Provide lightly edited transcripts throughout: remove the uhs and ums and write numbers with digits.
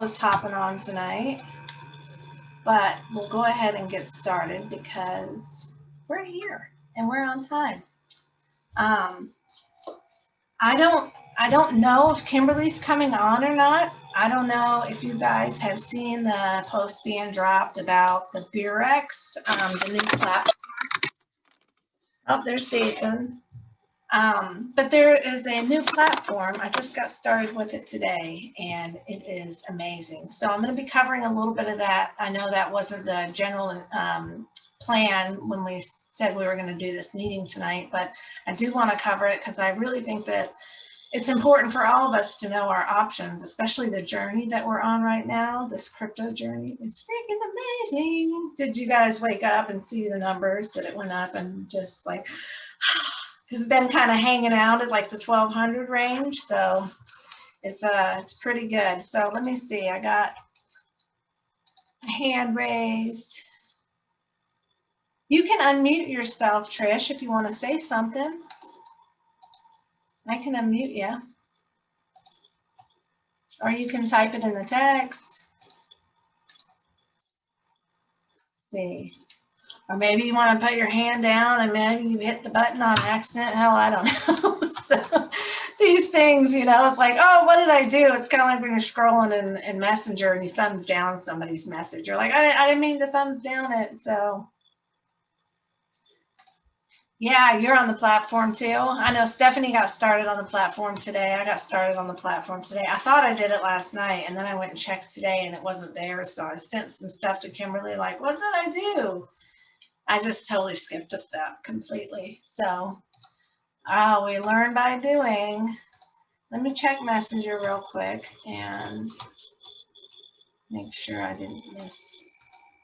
was hopping on tonight, but we'll go ahead and get started because we're here and we're on time. I don't know if Kimberly's coming on or not. I don't know if you guys have seen the post being dropped about the Burex, the new platform. Oh, there's Jason. But there is a new platform. I just got started with it today, and it is amazing. So I'm going to be covering a little bit of that. I know that wasn't the general plan when we said we were going to do this meeting tonight, but I do want to cover it because I really think that it's important for all of us to know our options, especially the journey that we're on right now, this crypto journey. It's freaking amazing. Did you guys wake up and see the numbers that it went up and just like, because it's been kind of hanging out at like the 1200 range, so it's pretty good. So let me see, I got a hand raised. You can unmute yourself, Trish, if you want to say something. I can unmute you. Or you can type it in the text. Let's see. Or maybe you want to put your hand down and maybe you hit the button on accident. Hell, I don't know. So these things, you know, it's like, oh, what did I do? It's kind of like when you're scrolling in Messenger and you thumbs down somebody's message. You're like, I didn't mean to thumbs down it. So yeah, you're on the platform too. I know Stephanie got started on the platform today. I got started on the platform today. I thought I did it last night, and then I went and checked today and it wasn't there. So I sent some stuff to Kimberly like, what did I do? I just totally skipped a step completely. So we learn by doing. Let me check Messenger real quick and make sure I didn't miss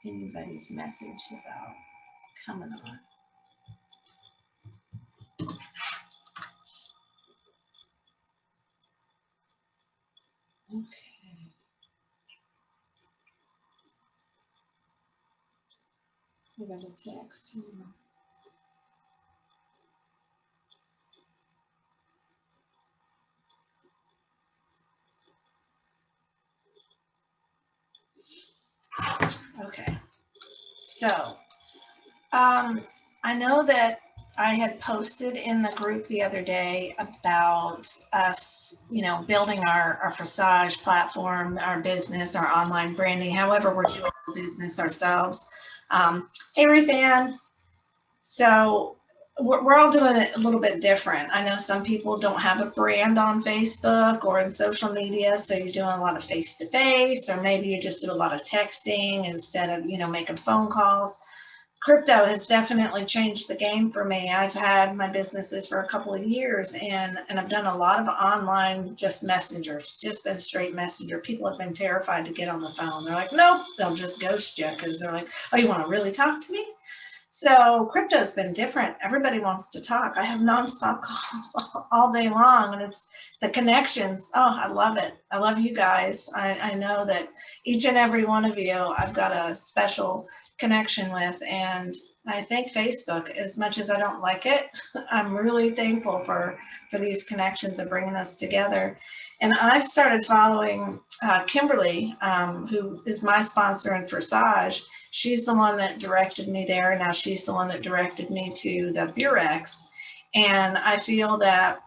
anybody's message about coming on. Okay. I got a text. Okay. So, I know that I had posted in the group the other day about us, you know, building our Forsage platform, our business, our online branding, however we're doing the business ourselves. Hey, Ruth Ann. So we're all doing it a little bit different. I know some people don't have a brand on Facebook or in social media, so you're doing a lot of face-to-face, or maybe you just do a lot of texting instead of, you know, making phone calls. Crypto has definitely changed the game for me. I've had my businesses for a couple of years, and I've done a lot of online just messengers, just been straight messenger. People have been terrified to get on the phone. They're like, nope, they'll just ghost you because they're like, oh, you want to really talk to me? So crypto's been different. Everybody wants to talk. I have nonstop calls all day long, and it's the connections. Oh, I love it. I love you guys. I know that each and every one of you, I've got a special connection with, and I thank Facebook. As much as I don't like it, I'm really thankful for these connections and bringing us together. And I've started following Kimberly, who is my sponsor in Forsage. She's the one that directed me there, and now she's the one that directed me to the Burex. And I feel that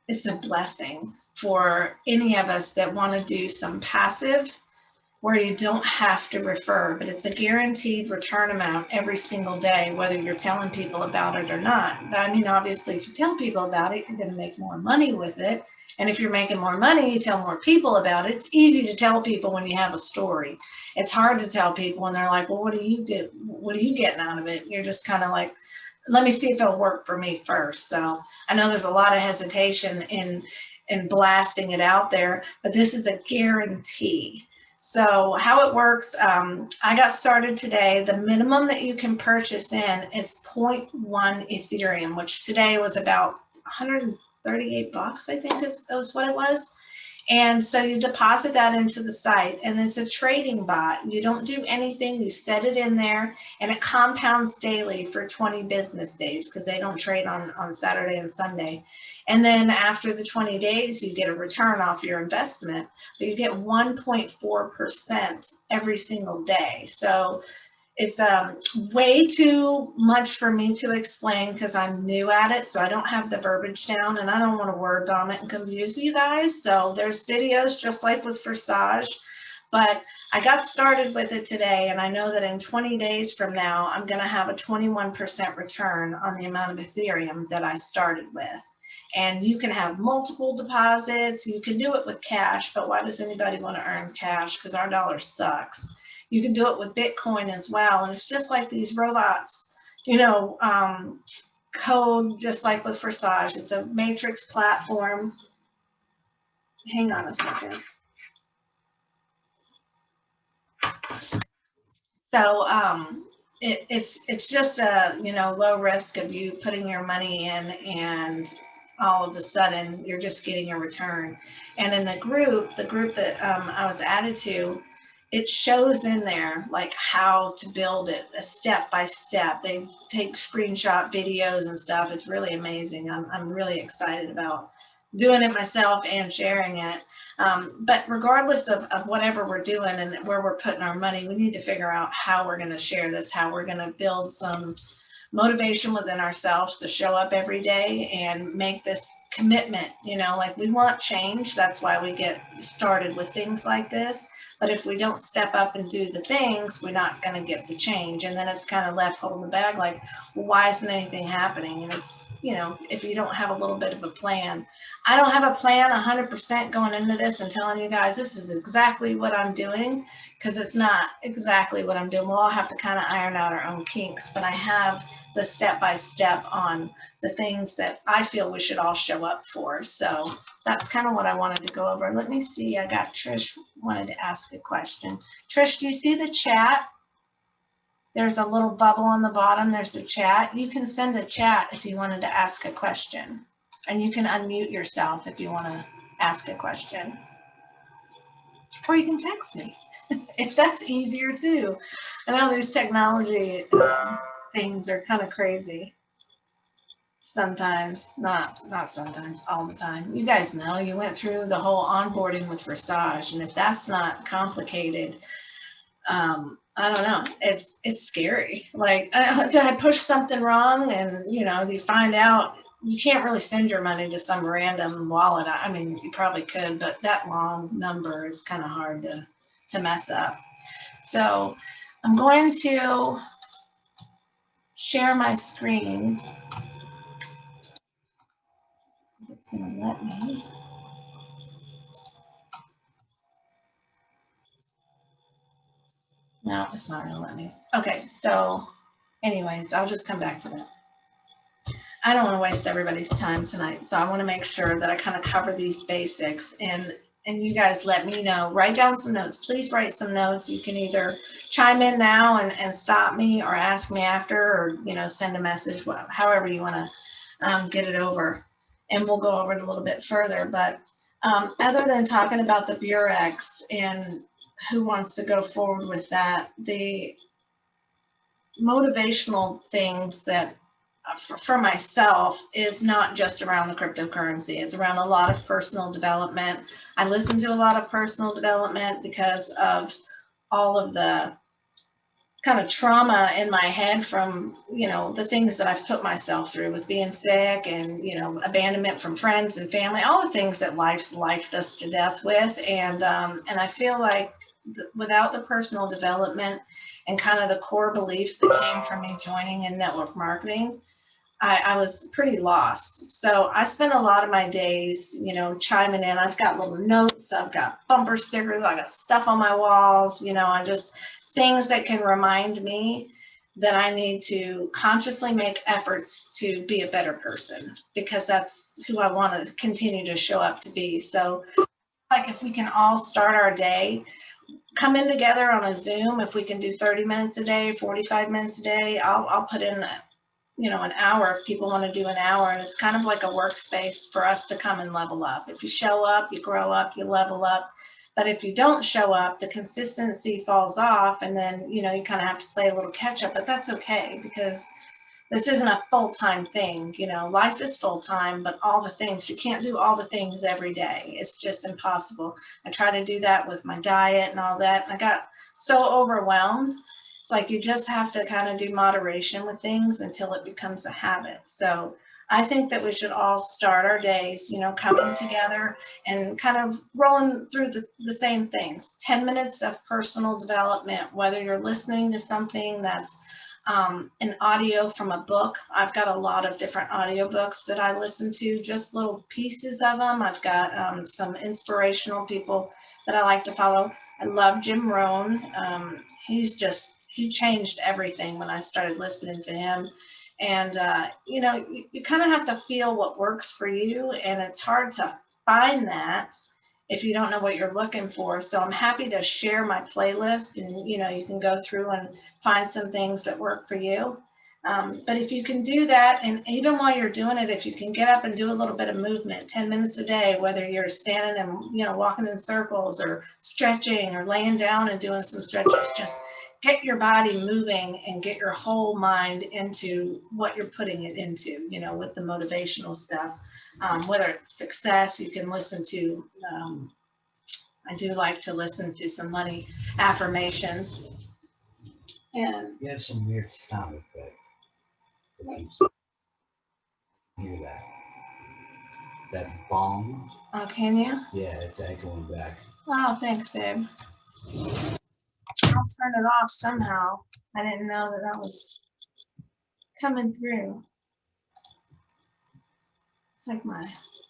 it's a blessing for any of us that want to do some passive where you don't have to refer, but it's a guaranteed return amount every single day, whether you're telling people about it or not. But I mean, obviously, if you tell people about it, you're going to make more money with it. And if you're making more money, you tell more people about it. It's easy to tell people when you have a story. It's hard to tell people when they're like, well, what do you get? What are you getting out of it? You're just kind of like, let me see if it'll work for me first. So I know there's a lot of hesitation in blasting it out there, but this is a guarantee. So how it works, I got started today. The minimum that you can purchase in is 0.1 Ethereum, which today was about 138 bucks, I think is what it was. And so you deposit that into the site, and it's a trading bot. You don't do anything, you set it in there, and it compounds daily for 20 business days because they don't trade on Saturday and Sunday. And then after the 20 days, you get a return off your investment, but you get 1.4% every single day. So it's way too much for me to explain because I'm new at it, so I don't have the verbiage down, and I don't want to word vomit and confuse you guys. So there's videos just like with Forsage, but I got started with it today, and I know that in 20 days from now, I'm going to have a 21% return on the amount of Ethereum that I started with. And you can have multiple deposits. You can do it with cash, but why does anybody want to earn cash? Because our dollar sucks. You can do it with Bitcoin as well. And it's just like these robots, you know, code, just like with Forsage. It's a matrix platform. Hang on a second. So it's just a, you know, low risk of you putting your money in and all of a sudden you're just getting a return. And in the group that I was added to, it shows in there like how to build it a step by step. They take screenshot videos and stuff. It's really amazing. I'm really excited about doing it myself and sharing it. But regardless of whatever we're doing and where we're putting our money, we need to figure out how we're going to share this, how we're going to build some motivation within ourselves to show up every day and make this commitment. You know, like we want change. That's why we get started with things like this. But if we don't step up and do the things, we're not going to get the change. And then it's kind of left holding the bag like, well, why isn't anything happening? And it's, you know, if you don't have a little bit of a plan. I don't have a plan 100% going into this and telling you guys this is exactly what I'm doing, because it's not exactly what I'm doing. We'll all have to kind of iron out our own kinks. But I have the step-by-step on the things that I feel we should all show up for. So that's kind of what I wanted to go over. Let me see. I got Trish wanted to ask a question. Trish, do you see the chat? There's a little bubble on the bottom. There's a chat. You can send a chat if you wanted to ask a question. And you can unmute yourself if you want to ask a question. Or you can text me if that's easier too. I know these technology things are kind of crazy. Sometimes, not sometimes, all the time. You guys know, you went through the whole onboarding with Forsage, and if that's not complicated, I don't know. It's scary. Like, did I push something wrong? And you know, you find out you can't really send your money to some random wallet. I mean, you probably could, but that long number is kind of hard to mess up. So I'm going to share my screen. It's going to let me. No, it's not going to let me. Okay, so anyways, I'll just come back to that. I don't want to waste everybody's time tonight, so I want to make sure that I kind of cover these basics, and you guys let me know. Write down some notes. Please write some notes. You can either chime in now and stop me, or ask me after, or you know, send a message, however you want to get it over, and we'll go over it a little bit further. But other than talking about the Burex and who wants to go forward with that, the motivational things that for myself is not just around the cryptocurrency. It's around a lot of personal development. I listen to a lot of personal development because of all of the kind of trauma in my head from, you know, the things that I've put myself through with being sick and, you know, abandonment from friends and family, all the things that life's us to death with. And I feel like without the personal development and kind of the core beliefs that came from me joining in network marketing, I was pretty lost. So I spent a lot of my days, you know, chiming in. I've got little notes, I've got bumper stickers, I got stuff on my walls, you know, I just things that can remind me that I need to consciously make efforts to be a better person, because that's who I want to continue to show up to be. So like if we can all start our day, come in together on a Zoom, if we can do 30 minutes a day, 45 minutes a day, I'll put in, you know, an hour if people want to do an hour. And it's kind of like a workspace for us to come and level up. If you show up, you grow up, you level up. But if you don't show up, the consistency falls off, and then, you know, you kind of have to play a little catch up, but that's okay, because this isn't a full-time thing. You know, life is full-time, but all the things, you can't do all the things every day. It's just impossible. I try to do that with my diet and all that. I got so overwhelmed. It's like you just have to kind of do moderation with things until it becomes a habit. So I think that we should all start our days, you know, coming together and kind of rolling through the same things. 10 minutes of personal development, whether you're listening to something that's an audio from a book. I've got a lot of different audiobooks that I listen to, just little pieces of them. I've got some inspirational people that I like to follow. I love Jim Rohn. He changed everything when I started listening to him. And, you know, you kind of have to feel what works for you. And it's hard to find that if you don't know what you're looking for. So I'm happy to share my playlist, and, you know, you can go through and find some things that work for you. But if you can do that, and even while you're doing it, if you can get up and do a little bit of movement, 10 minutes a day, whether you're standing and, you know, walking in circles or stretching or laying down and doing some stretches, just get your body moving and get your whole mind into what you're putting it into, you know, with the motivational stuff. Whether it's success, you can listen to, I do like to listen to some money affirmations. And You have some weird sound effect. Hear that? That bong? oh, can you? Yeah, it's echoing back. Oh, thanks, babe. I'll turn it off somehow. I didn't know that that was coming through. It's like my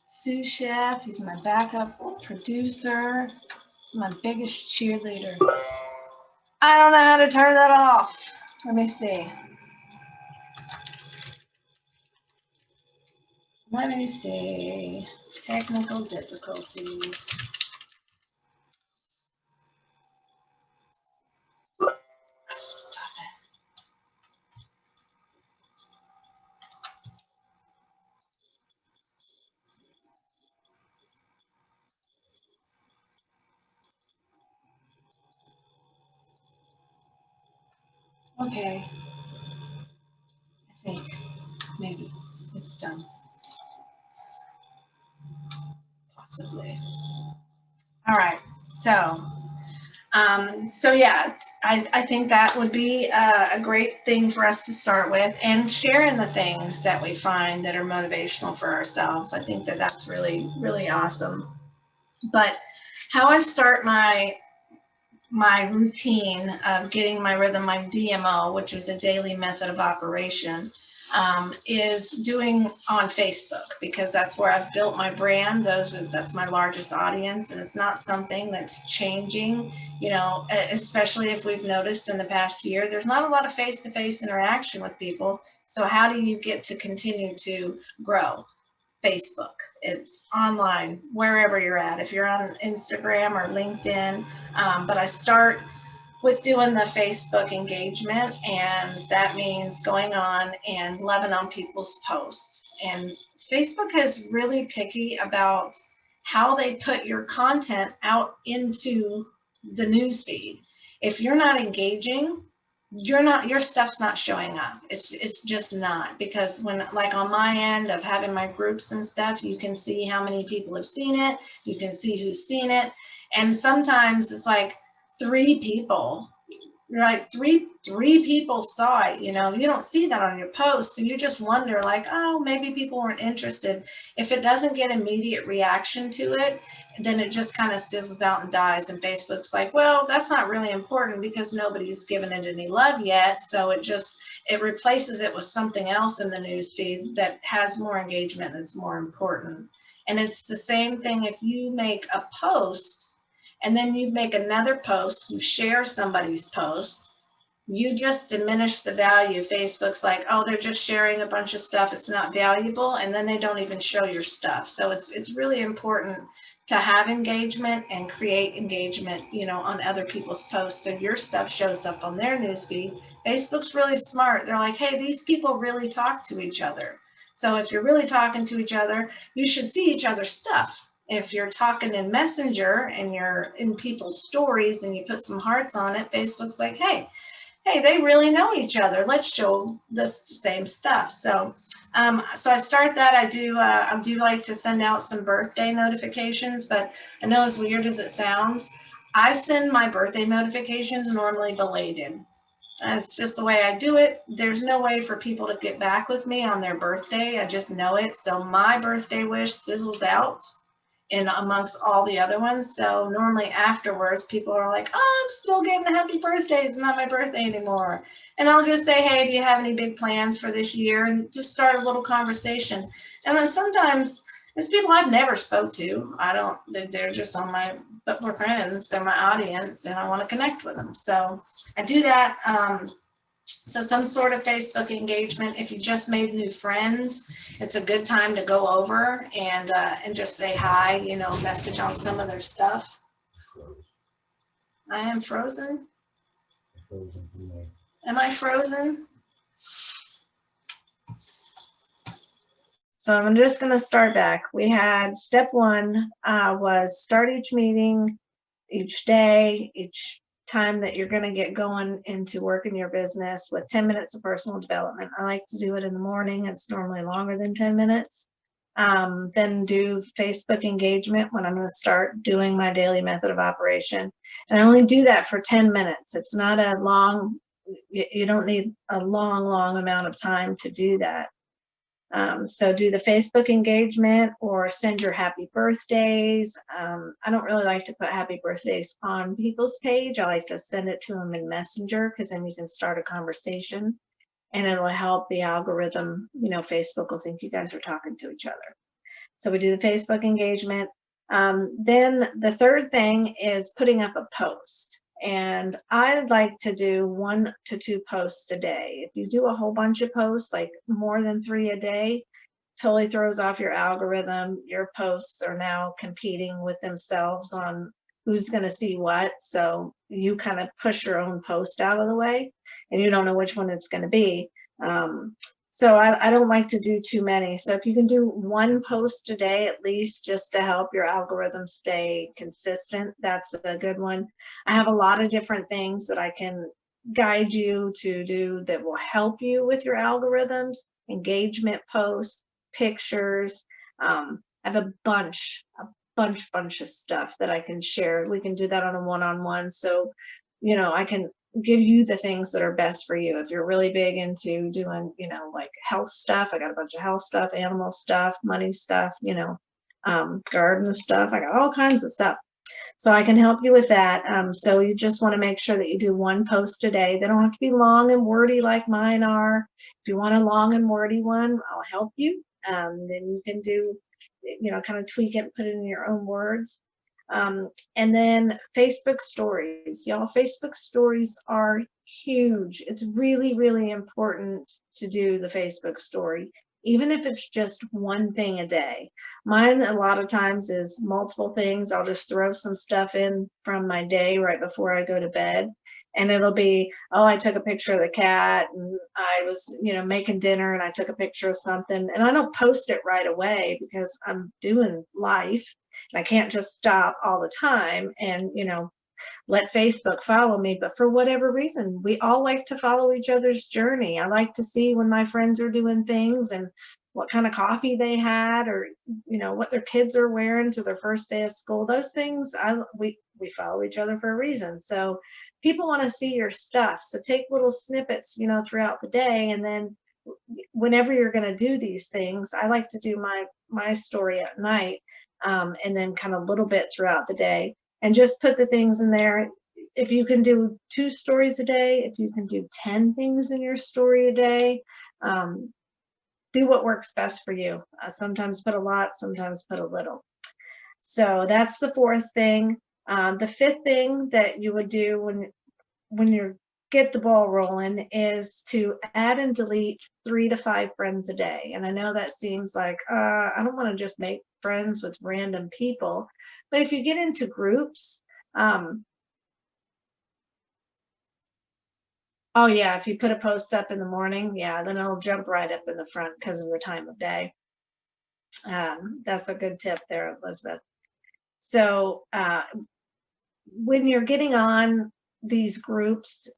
sous chef. He's my backup producer, my biggest cheerleader. I don't know how to turn that off. Let me see. Let me see. Technical difficulties. Stop it. Okay. I think maybe it's done. Possibly. All right. So yeah, I think that would be a great thing for us to start with, and sharing the things that we find that are motivational for ourselves. I think that that's really, really awesome. But how I start my routine of getting my rhythm, my DMO, which is a daily method of operation, is doing on Facebook, because that's where I've built my brand. That's my largest audience, and it's not something that's changing. You know, especially if we've noticed in the past year, there's not a lot of face-to-face interaction with people. So how do you get to continue to grow? Facebook, online, wherever you're at, if you're on Instagram or LinkedIn. But I start with doing the Facebook engagement, and that means going on and loving on people's posts. And Facebook is really picky about how they put your content out into the newsfeed. If you're not engaging, your stuff's not showing up. It's just not, because when, like on my end of having my groups and stuff, you can see how many people have seen it, you can see who's seen it, and sometimes it's like 3 people, right? Three people saw it. You know, you don't see that on your post, so you just wonder, like, oh, maybe people weren't interested. If it doesn't get immediate reaction to it, then it just kind of sizzles out and dies, and Facebook's like, well, that's not really important because nobody's given it any love yet, so it replaces it with something else in the news feed that has more engagement, that's more important. And it's the same thing if you make a post and then you make another post, you share somebody's post, you just diminish the value. Facebook's like, oh, they're just sharing a bunch of stuff, it's not valuable, and then they don't even show your stuff. So it's really important to have engagement and create engagement, you know, on other people's posts, so your stuff shows up on their newsfeed. Facebook's really smart. They're like, hey, these people really talk to each other. So if you're really talking to each other, you should see each other's stuff. If you're talking in Messenger and you're in people's stories and you put some hearts on it, Facebook's like, hey, hey, they really know each other. Let's show the same stuff. So, so I start that. I do like to send out some birthday notifications, but I know as weird as it sounds, I send my birthday notifications normally belated. It's just the way I do it. There's no way for people to get back with me on their birthday. I just know it. So my birthday wish sizzles out in amongst all the other ones. So normally afterwards, people are like, oh, I'm still getting happy birthday. It's not my birthday anymore. And I'll just say, hey, do you have any big plans for this year? And just start a little conversation. And then sometimes it's people I've never spoke to. They're just on my, but we're friends. They're my audience and I want to connect with them. So I do that. So some sort of Facebook engagement. If you just made new friends, it's a good time to go over and just say hi, message on some of their stuff. I am frozen. Am I frozen? So I'm just going to start back. We had step one was start each meeting, each day, each time that you're going to get going into working your business with 10 minutes of personal development. I like to do it in the morning. It's normally longer than 10 minutes. Then do Facebook engagement when I'm going to start doing my daily method of operation. And I only do that for 10 minutes. It's not a long, you don't need a long amount of time to do that. So do the Facebook engagement or send your happy birthdays. I don't really like to put happy birthdays on people's page. I like to send it to them in Messenger because then you can start a conversation and it'll help the algorithm. Facebook will think you guys are talking to each other. So we do the Facebook engagement. Then the third thing is putting up a post. And I'd like to do 1 to 2 posts a day. If you do a whole bunch of posts, like more than 3 a day, totally throws off your algorithm. Your posts are now competing with themselves on who's going to see what. So you kind of push your own post out of the way and you don't know which one it's going to be. So I don't like to do too many. So if you can do 1 post a day, at least just to help your algorithm stay consistent, that's a good one. I have a lot of different things that I can guide you to do that will help you with your algorithms, engagement posts, pictures. I have a bunch of stuff that I can share. We can do that on a one-on-one. So, I can give you the things that are best for you. If you're really big into doing, like health stuff, I got a bunch of health stuff, animal stuff, money stuff, garden stuff. I got all kinds of stuff. So I can help you with that. So you just want to make sure that you do 1 post a day. They don't have to be long and wordy like mine are. If you want a long and wordy one, I'll help you. Then you can do, kind of tweak it, put it in your own words. And then Facebook stories. Y'all, Facebook stories are huge. It's really important to do the Facebook story, even if it's just 1 thing a day. Mine, a lot of times, is multiple things. I'll just throw some stuff in from my day right before I go to bed. And it'll be, oh, I took a picture of the cat and I was, making dinner and I took a picture of something. And I don't post it right away because I'm doing life. I can't just stop all the time and, let Facebook follow me. But for whatever reason, we all like to follow each other's journey. I like to see when my friends are doing things and what kind of coffee they had or, what their kids are wearing to their first day of school. Those things, we follow each other for a reason. So people want to see your stuff. So take little snippets, throughout the day. And then whenever you're going to do these things, I like to do my story at night. And then kind of a little bit throughout the day and just put the things in there. If you can do 2 stories a day, if you can do 10 things in your story a day, do what works best for you. Sometimes put a lot, sometimes put a little. So that's the 4th thing. The 5th thing that you would do when you get the ball rolling is to add and delete 3 to 5 friends a day. And I know that seems like, I don't want to just make friends with random people, but if you get into groups, oh yeah, if you put a post up in the morning, yeah, then it'll jump right up in the front because of the time of day. That's a good tip there, Elizabeth. So when you're getting on these groups,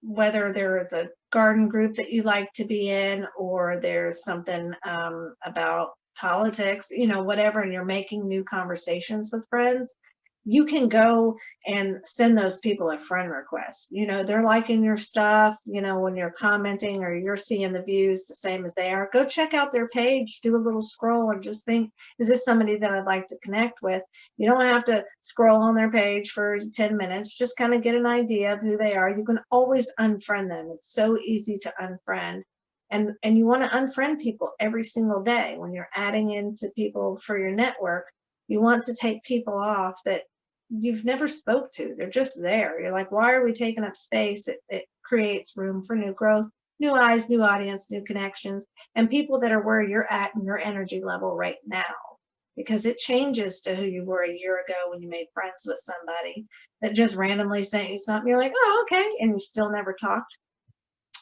whether there is a garden group that you like to be in, or there's something about politics, whatever, and you're making new conversations with friends, you can go and send those people a friend request. They're liking your stuff, when you're commenting or you're seeing the views the same as they are. Go check out their page, do a little scroll, and just think, is this somebody that I'd like to connect with? You don't have to scroll on their page for 10 minutes. Just kind of get an idea of who they are. You can always unfriend them. It's so easy to unfriend. And you want to unfriend people every single day when you're adding into people for your network. You want to take people off that you've never spoke to. They're just there. You're like, why are we taking up space? It creates room for new growth, new eyes, new audience, new connections, and people that are where you're at in your energy level right now. Because it changes to who you were a year ago when you made friends with somebody that just randomly sent you something. You're like, oh, okay, and you still never talked.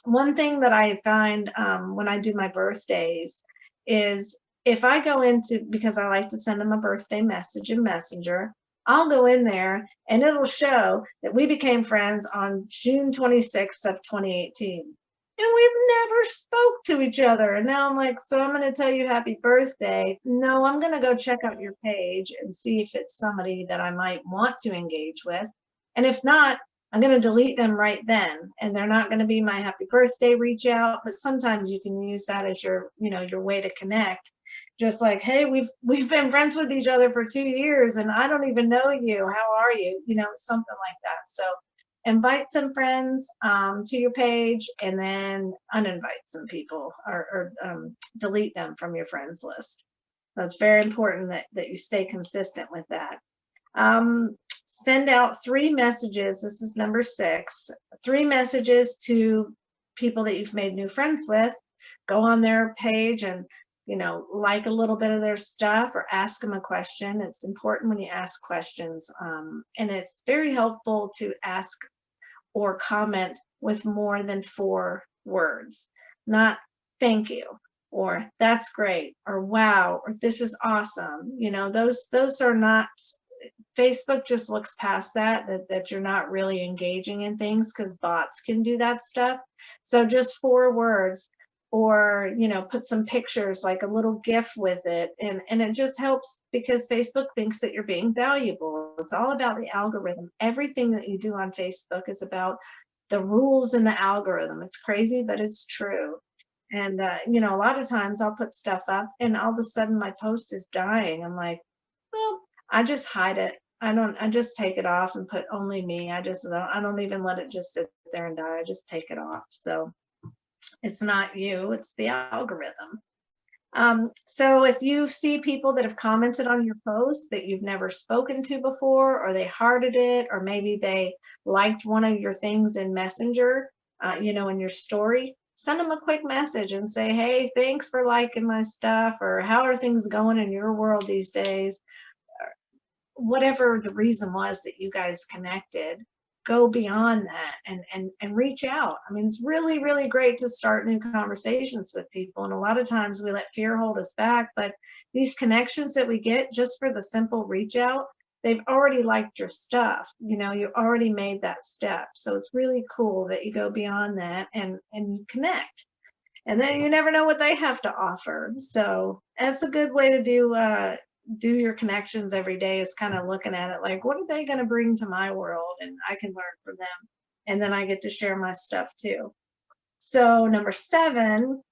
One thing that I find when I do my birthdays is if I go into, because I like to send them a birthday message in Messenger, I'll go in there and it'll show that we became friends on June 26th of 2018. And we've never spoke to each other. And now I'm like, so I'm going to tell you happy birthday. No, I'm going to go check out your page and see if it's somebody that I might want to engage with. And if not, I'm going to delete them right then. And they're not going to be my happy birthday reach out, but sometimes you can use that as your way to connect. Just like, hey, we've been friends with each other for 2 years and I don't even know you. How are you? Something like that. So invite some friends to your page and then uninvite some people or delete them from your friends list. So it's very important that you stay consistent with that. Send out 3 messages. This is number 6. 3 messages to people that you've made new friends with. Go on their page and like a little bit of their stuff or ask them a question. It's important when you ask questions. And it's very helpful to ask or comment with more than 4 words, not thank you, or that's great, or wow, or this is awesome. Those are not, Facebook just looks past that you're not really engaging in things because bots can do that stuff. So just 4 words, or put some pictures, like a little GIF with it, and it just helps because Facebook thinks that you're being valuable. It's all about the algorithm. Everything that you do on Facebook is about the rules in the algorithm. It's crazy, but it's true. And a lot of times I'll put stuff up and all of a sudden my post is dying. I'm like, well, I just hide it. I just take it off and put only me. I don't even let it just sit there and die. I just take it off. So it's not you, it's the algorithm. So if you see people that have commented on your post that you've never spoken to before, or they hearted it, or maybe they liked one of your things in Messenger, in your story, send them a quick message and say, hey, thanks for liking my stuff, or how are things going in your world these days? Whatever the reason was that you guys connected, go beyond that and reach out. I mean, it's really, really great to start new conversations with people. And a lot of times we let fear hold us back, but these connections that we get just for the simple reach out, they've already liked your stuff. You already made that step. So it's really cool that you go beyond that and you connect. And then you never know what they have to offer. So that's a good way to do your connections every day, is kind of looking at it like, what are they going to bring to my world, and I can learn from them, and then I get to share my stuff too. So number 7,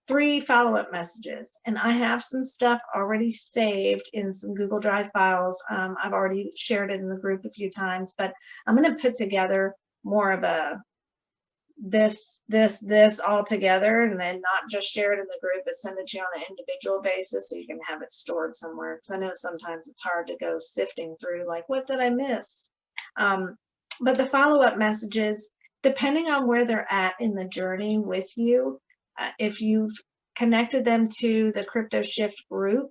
3 follow-up messages, and I have some stuff already saved in some Google Drive files. I've already shared it in the group a few times, but I'm going to put together more of a this all together, and then not just share it in the group, but send it to you on an individual basis so you can have it stored somewhere, because I know sometimes it's hard to go sifting through like, what did I miss? But the follow-up messages, depending on where they're at in the journey with you, if you've connected them to the Crypto Shift group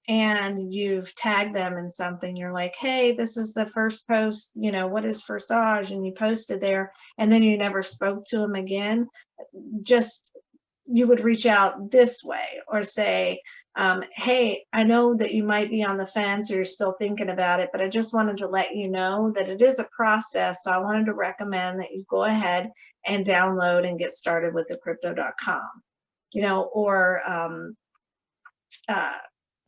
and you've tagged them in something, you're like, hey, this is the first post, what is Forsage? And you posted there, and then you never spoke to them again. Just, you would reach out this way, or say, Hey, I know that you might be on the fence or you're still thinking about it, but I just wanted to let you know that it is a process. So I wanted to recommend that you go ahead and download and get started with the crypto.com, or uh,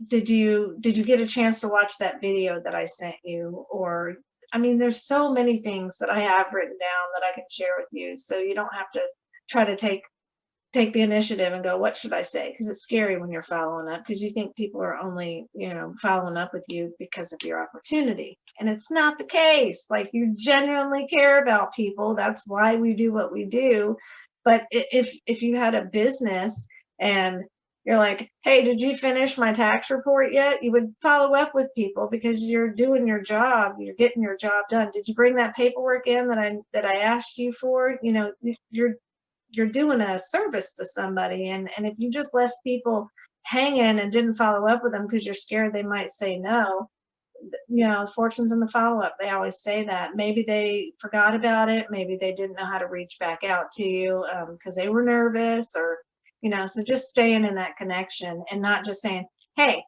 did you get a chance to watch that video that I sent you? Or, I mean, there's so many things that I have written down that I can share with you, so you don't have to try to take the initiative and go, what should I say? Because it's scary when you're following up, because you think people are only, following up with you because of your opportunity. And it's not the case. Like, you genuinely care about people. That's why we do what we do. But if you had a business and you're like, hey, did you finish my tax report yet? You would follow up with people because you're doing your job. You're getting your job done. Did you bring that paperwork in that I asked you for? You're doing a service to somebody. And if you just left people hanging and didn't follow up with them because you're scared they might say no, fortune's in the follow-up. They always say that. Maybe they forgot about it. Maybe they didn't know how to reach back out to you because they were nervous, or, so just staying in that connection and not just saying, hey,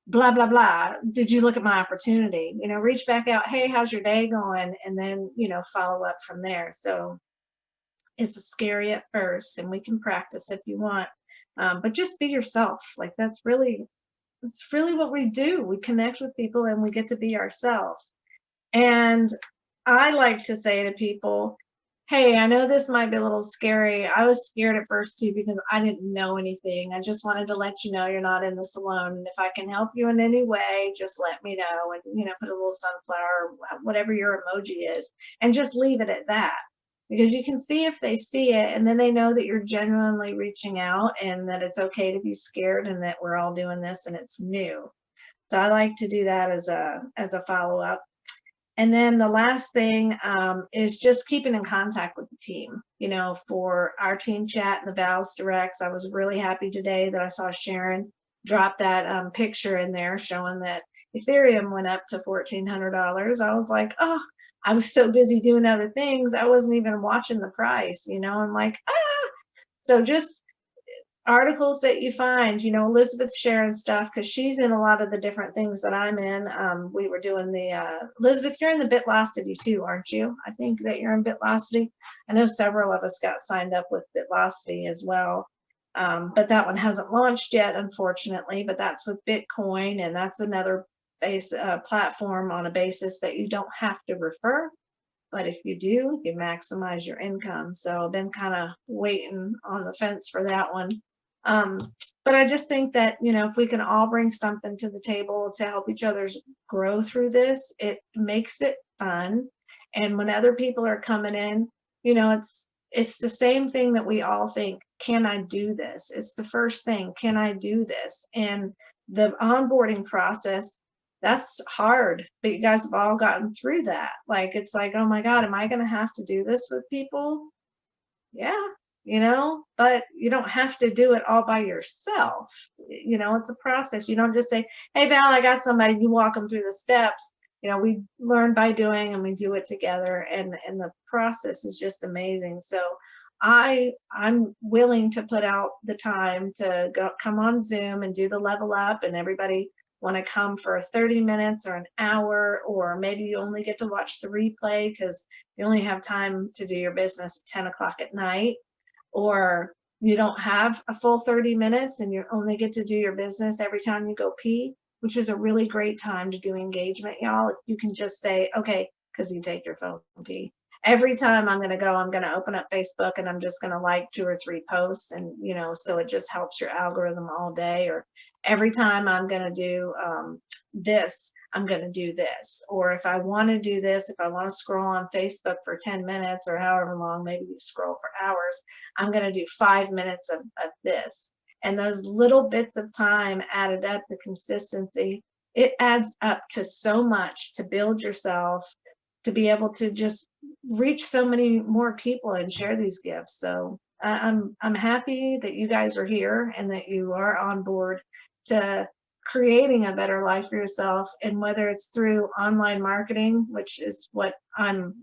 blah, blah, blah, did you look at my opportunity? Reach back out, hey, how's your day going? And then, follow up from there. So it's scary at first, and we can practice if you want, but just be yourself. Like, that's really what we do. We connect with people and we get to be ourselves. And I like to say to people, hey, I know this might be a little scary. I was scared at first too, because I didn't know anything. I just wanted to let you know you're not in this alone. And if I can help you in any way, just let me know. And, put a little sunflower, whatever your emoji is, and just leave it at that. Because you can see if they see it, and then they know that you're genuinely reaching out and that it's okay to be scared and that we're all doing this and it's new. So I like to do that as a follow-up. And then the last thing is just keeping in contact with the team. For our team chat and the Vals Directs, I was really happy today that I saw Sharon drop that picture in there showing that Ethereum went up to $1,400. I was like, oh, I was so busy doing other things, I wasn't even watching the price, I'm like, So just articles that you find, Elizabeth's sharing stuff because she's in a lot of the different things that I'm in. We were doing Elizabeth, you're in the Bitlocity too, aren't you? I think that you're in Bitlocity. I know several of us got signed up with Bitlocity as well. But that one hasn't launched yet, unfortunately, but that's with Bitcoin, and that's another platform on a basis that you don't have to refer, but if you do, you maximize your income. So I've been kind of waiting on the fence for that one. But I just think that, if we can all bring something to the table to help each other grow through this, it makes it fun. And when other people are coming in, it's the same thing that we all think, can I do this? It's the first thing, can I do this? And the onboarding process, that's hard, but you guys have all gotten through that. Like, it's like, oh my God, am I going to have to do this with people? Yeah, but you don't have to do it all by yourself. It's a process. You don't just say, hey, Val, I got somebody, you walk them through the steps. We learn by doing, and we do it together, and the process is just amazing. So I'm willing to put out the time to come on Zoom and do the level up, and everybody want to come for 30 minutes or an hour, or maybe you only get to watch the replay because you only have time to do your business at 10 o'clock at night, or you don't have a full 30 minutes and you only get to do your business every time you go pee, which is a really great time to do engagement, y'all. If you can just say, okay, because you take your phone and pee. Every time I'm going to open up Facebook and I'm just going to like 2 or 3 posts, and, so it just helps your algorithm all day. Or every time I'm going to do this, I'm going to do this. Or if I want to do this, if I want to scroll on Facebook for 10 minutes or however long, maybe you scroll for hours, I'm going to do 5 minutes of this. And those little bits of time added up, the consistency, it adds up to so much to build yourself, to be able to just reach so many more people and share these gifts. So I'm happy that you guys are here and that you are on board to creating a better life for yourself. And whether it's through online marketing, which is what I'm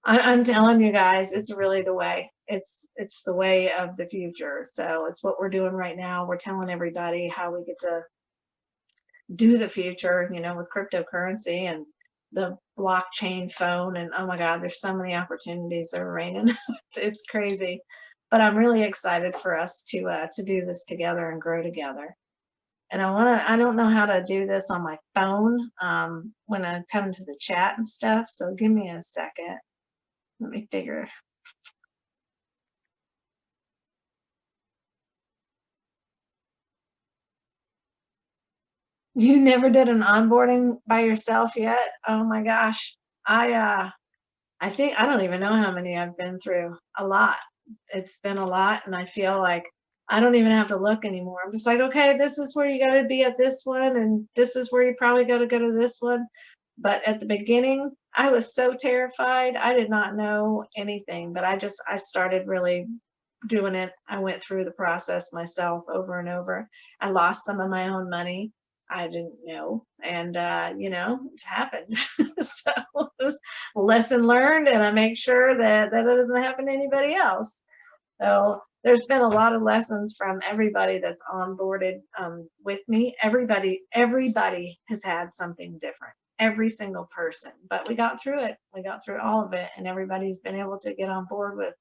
I'm telling you guys, it's really the way. It's it's the way of the future. So it's what we're doing right now. We're telling everybody how we get to do the future, with cryptocurrency and the blockchain phone. And oh my God, there's so many opportunities that are raining. It's crazy. But I'm really excited for us to do this together and grow together. And I don't know how to do this on my phone when I come into the chat and stuff. So give me a second. Let me figure. You never did an onboarding by yourself yet? Oh my gosh. I think I don't even know how many I've been through. A lot. It's been a lot, and I feel like I don't even have to look anymore. I'm just like, okay, this is where you got to be at this one, and this is where you probably got to go to this one. But at the beginning, I was so terrified. I did not know anything, but I started really doing it. I went through the process myself over and over. I lost some of my own money. I didn't know, and it's happened. So it was a lesson learned, and I make sure that that doesn't happen to anybody else. So there's been a lot of lessons from everybody that's onboarded with me. Everybody has had something different. Every single person, but we got through it. We got through all of it, and everybody's been able to get on board with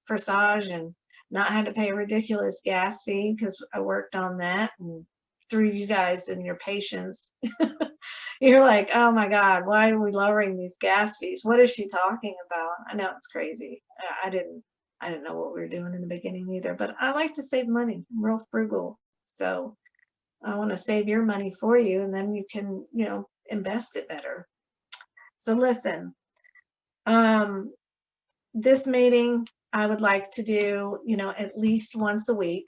Forsage and not had to pay a ridiculous gas fee because I worked on that, and through you guys and your patience. You're like, oh my God, why are we lowering these gas fees? What is she talking about? I know it's crazy. I didn't know what we were doing in the beginning either, but I like to save money. I'm real frugal. So I want to save your money for you, and then you can, invest it better. So listen, this meeting I would like to do, at least once a week.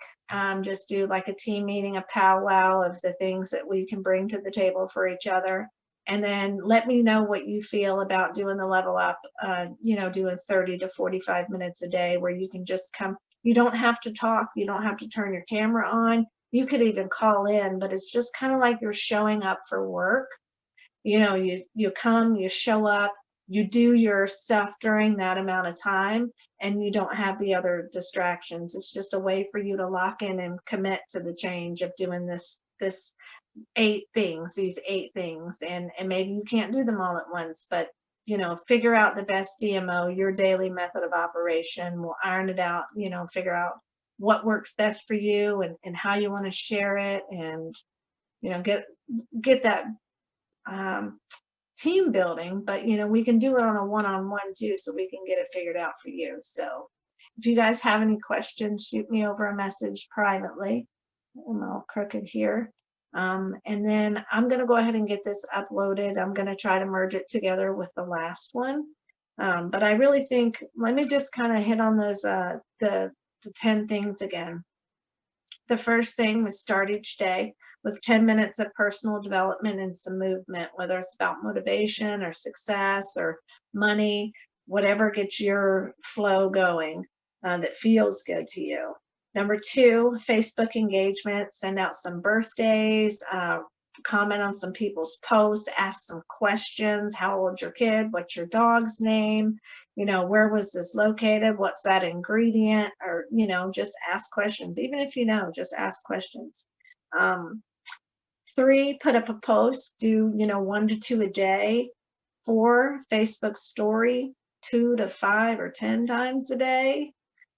Just do like a team meeting, a powwow of the things that we can bring to the table for each other. And then let me know what you feel about doing the level up, doing 30 to 45 minutes a day where you can just come. You don't have to talk. You don't have to turn your camera on. You could even call in, but it's just kind of like you're showing up for work. You come, you show up, you do your stuff during that amount of time, and you don't have the other distractions. It's just a way for you to lock in and commit to the change of doing these 8 things, and maybe you can't do them all at once, but figure out the best DMO, your daily method of operation. We'll iron it out, figure out what works best for you and how you want to share it, and get that team building. But we can do it on a one-on-one too, so we can get it figured out for you. So if you guys have any questions, shoot me over a message privately. I'm all crooked here. And then I'm going to go ahead and get this uploaded. I'm going to try to merge it together with the last one. But I really think, let me just kind of hit on those, the 10 things again. The first thing was start each day with 10 minutes of personal development and some movement, whether it's about motivation or success or money, whatever gets your flow going that feels good to you. Number 2, Facebook engagement. Send out some birthdays, comment on some people's posts, ask some questions. How old's your kid? What's your dog's name? Where was this located? What's that ingredient? Or, just ask questions. Even if just ask questions. 3, put up a post. Do, 1 to 2 a day. 4, Facebook story 2 to 5 or 10 times a day.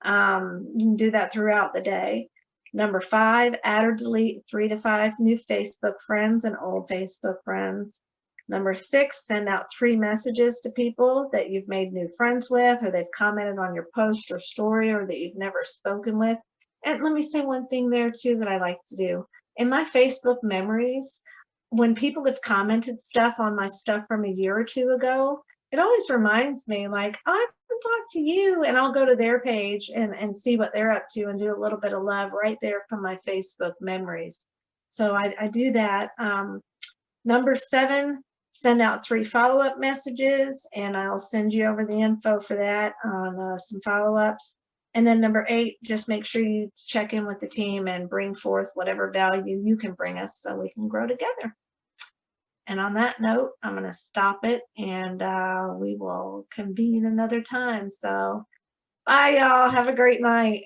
You can do that throughout the day. Number 5, add or delete 3 to 5 new Facebook friends and old Facebook friends. Number 6, send out 3 messages to people that you've made new friends with, or they've commented on your post or story, or that you've never spoken with. And let me say one thing there too that I like to do. In my Facebook memories, when people have commented stuff on my stuff from a year or 2 ago, it always reminds me, like, oh, I haven't talked to you, and I'll go to their page and see what they're up to and do a little bit of love right there from my Facebook memories. So I do that. Number 7, send out 3 follow-up messages, and I'll send you over the info for that on some follow-ups. And then number 8, just make sure you check in with the team and bring forth whatever value you can bring us so we can grow together. And on that note, I'm going to stop it, and we will convene another time. So Bye, y'all. Have a great night.